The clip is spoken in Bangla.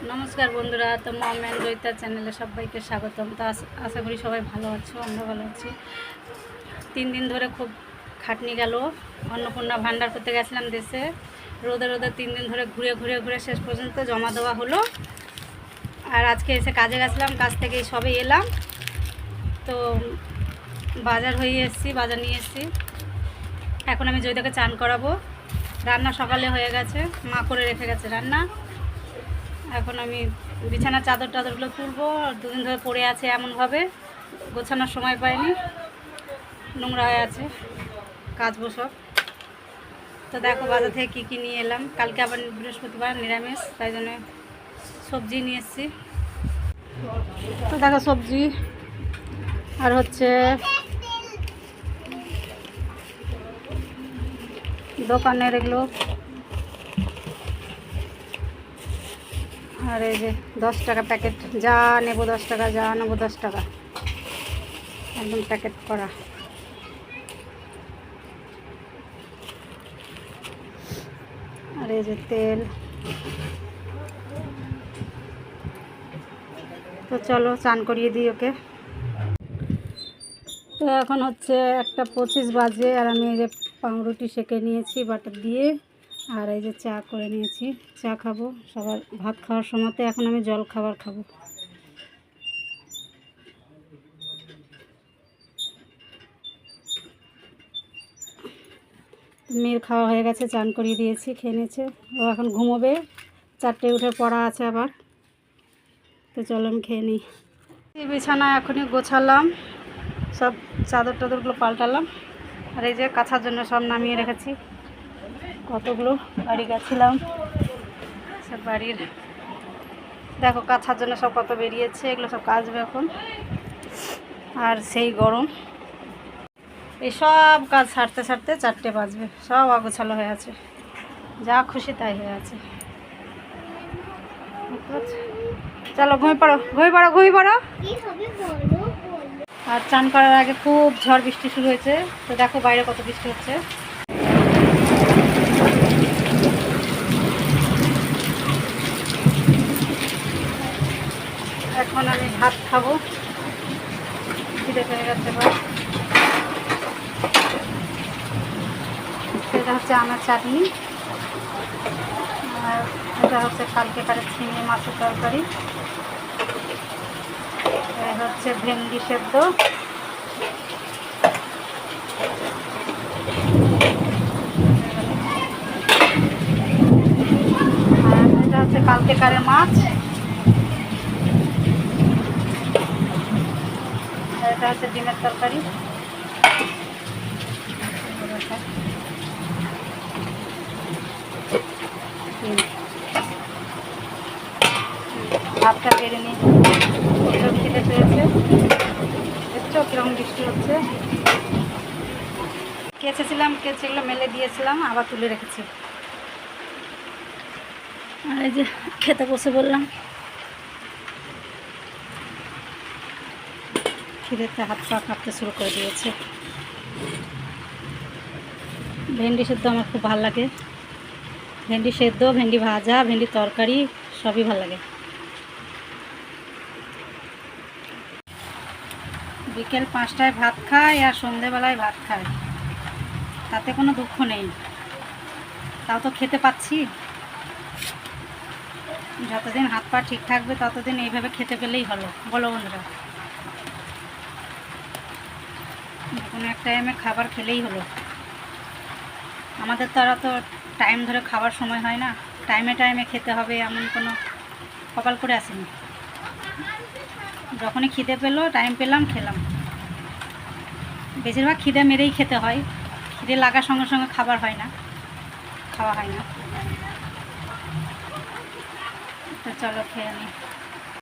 নমস্কার বন্ধুরা, তো মম অ্যান্ড রয়িতা চ্যানেলে সবাইকে স্বাগতম। তো আশা করি সবাই ভালো আছো, আমরা ভালো আছি। 3 দিন ধরে খুব খাটনি গেল। অন্নপূর্ণা ভান্ডার করতে গেছিলাম দেশে, রোদে রোদে 3 দিন ধরে ঘুরে ঘুরে ঘুরে শেষ পর্যন্ত জমা দেওয়া হলো। আর আজকে এসে কাজে গেছিলাম, কাজ থেকে সবে এলাম। তো বাজার হয়ে এসেছি, বাজার নিয়ে এসেছি। এখন আমি জয়িতাকে চান করাবো। রান্না সকালে হয়ে গেছে, মা করে রেখে গেছে রান্না। এখন আমি বিছানার চাদর টাদরগুলো তুলবো। 2 দিন ধরে পড়ে আছে, এমনভাবে গোছানোর সময় পাইনি, নোংরা হয়ে আছে, কাচবো সব। তো দেখো বাজার থেকে কী কী নিয়ে এলাম। কালকে আবার বৃহস্পতিবার নিরামিষ, তাই জন্য সবজি নিয়ে এসেছি। তো দেখো সবজি আর হচ্ছে দোকানের এগুলো। আর এই যে 10 টাকা প্যাকেট, যা নেব 10 টাকা, যা নেবো 10 টাকা, একদম প্যাকেট করা। আর এই যে তেল। তো চলো চান করিয়ে দিই ওকে। তো এখন হচ্ছে 1:25 বাজে, আর আমি এই যে পাউরুটি সেঁকে নিয়েছি বাটার দিয়ে, আর এই যে চা করে নিয়েছি। চা খাবো সবার ভাত খাওয়ার সময়তে, এখন আমি জল খাবার খাবো। মেয়ের খাওয়া হয়ে গেছে, চান করিয়ে দিয়েছি, খেয়ে নিয়েছে। ও এখন ঘুমোবে, 4টায় উঠে পড়া আছে আবার। তো চলো আমি খেয়ে নিই। এই বিছানা এখনই গোছালাম, সব চাদর টাদরগুলো পাল্টালাম। আর এই যে কাচার জন্য সব নামিয়ে রেখেছি। কতগুলো বাড়ি গেছিলাম, সব বাড়ির দেখো কাচার জন্য সব কত বেরিয়েছে, এগুলো সব কাচবে এখন। আর সেই গরম, এই সব কাজ ছাড়তে ছাড়তে 4টে বাজবে। সব অগোছালো হয়ে আছে, যা খুশি তাই হয়ে আছে। চলো ঘুমিয়ে পড়ো, ঘুমিয়ে পড়ো, ঘুমিয়ে পড়ো। আর চান করার আগে খুব ঝড় বৃষ্টি শুরু হয়েছে। তো দেখো বাইরে কত বৃষ্টি হচ্ছে। এখন আমি ভাত খাবো, খিদে পেয়ে গেছে। এটা হচ্ছে আমের চাটনি, আর এটা হচ্ছে কালকেকারের চিংড়ি মাছের তরকারি। এটা হচ্ছে ভেন্ডি সেদ্ধ। আর এটা হচ্ছে কালকেকারের মাছ। আর এটা হচ্ছে ডিমের তরকারি। ভাতটা বেড়ে নিই, খিদে পেয়েছে। দেখছো কিরকম বৃষ্টি হচ্ছে। কেচেছিলাম, কেচেগুলো মেলে দিয়েছিলাম, আবার তুলে রেখেছি। আর এই যে খেতে বসে বললাম, খিদেতে হাত পা কাঁপতে শুরু করে দিয়েছে। ভেন্ডি সেদ্ধ আমার খুব ভালো লাগে। ভেন্ডি সেদ্ধ, ভেন্ডি ভাজা, ভেন্ডি তরকারি সবই ভালো লাগে। বিকেল 5টায় ভাত খাই আর সন্ধেবেলায় ভাত খাই, তাতে কোনো দুঃখ নেই। তাও তো খেতে পাচ্ছি। যতদিন হাত পা ঠিক থাকবে ততদিন এইভাবে খেতে পেলেই হলো, বলো বন্ধুরা। কোনো এক টাইমে খাবার খেলেই হলো। আমাদের তারা তো টাইম ধরে খাবার সময় হয় না, টাইমে টাইমে খেতে হবে এমন কোনো কপাল করে আসেনি। যখনই খিদে পেলো, টাইম পেলাম, খেলাম। বেশিরভাগ খিদে মেরেই খেতে হয়, খিদে লাগার সঙ্গে সঙ্গে খাবার হয় না, খাওয়া হয় না। তো চলো খেয়ে নিই।